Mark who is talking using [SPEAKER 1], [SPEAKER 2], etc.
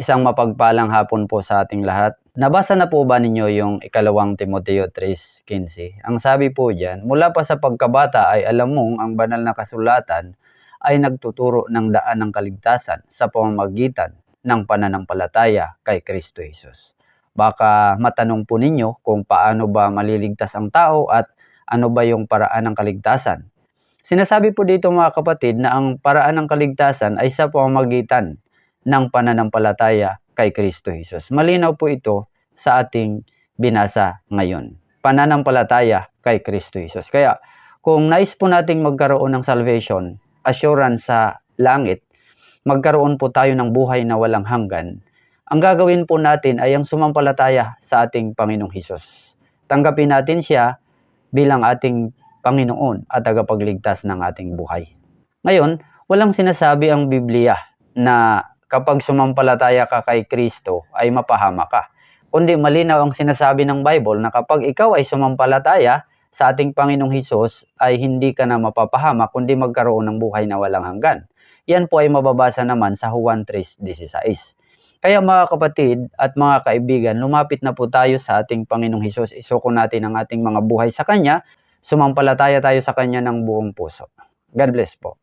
[SPEAKER 1] Isang mapagpalang hapon po sa ating lahat. Nabasa na po ba ninyo yung ikalawang Timoteo 3:15? Ang sabi po diyan, mula pa sa pagkabata ay alam mong ang banal na kasulatan ay nagtuturo ng daan ng kaligtasan sa pamamagitan ng pananampalataya kay Kristo Jesus. Baka matanong po ninyo kung paano ba maliligtas ang tao at ano ba yung paraan ng kaligtasan. Sinasabi po dito mga kapatid na ang paraan ng kaligtasan ay sa pamamagitan ng pananampalataya kay Kristo Jesus. Malinaw po ito sa ating binasa ngayon. Pananampalataya kay Kristo Jesus. Kaya kung nais po nating magkaroon ng salvation, assurance sa langit, magkaroon po tayo ng buhay na walang hanggan, ang gagawin po natin ay ang sumampalataya sa ating Panginoong Hesus. Tanggapin natin siya bilang ating Panginoon at tagapagligtas ng ating buhay. Ngayon, walang sinasabi ang Biblia na kapag sumampalataya ka kay Kristo ay mapahama ka. Kundi malinaw ang sinasabi ng Bible na kapag ikaw ay sumampalataya sa ating Panginoong Hesus ay hindi ka na mapapahama kundi magkaroon ng buhay na walang hanggan. Yan po ay mababasa naman sa Juan 3:16. Kaya mga kapatid at mga kaibigan, lumapit na po tayo sa ating Panginoong Hesus. Isuko natin ang ating mga buhay sa Kanya. Sumampalataya tayo sa Kanya ng buong puso. God bless po.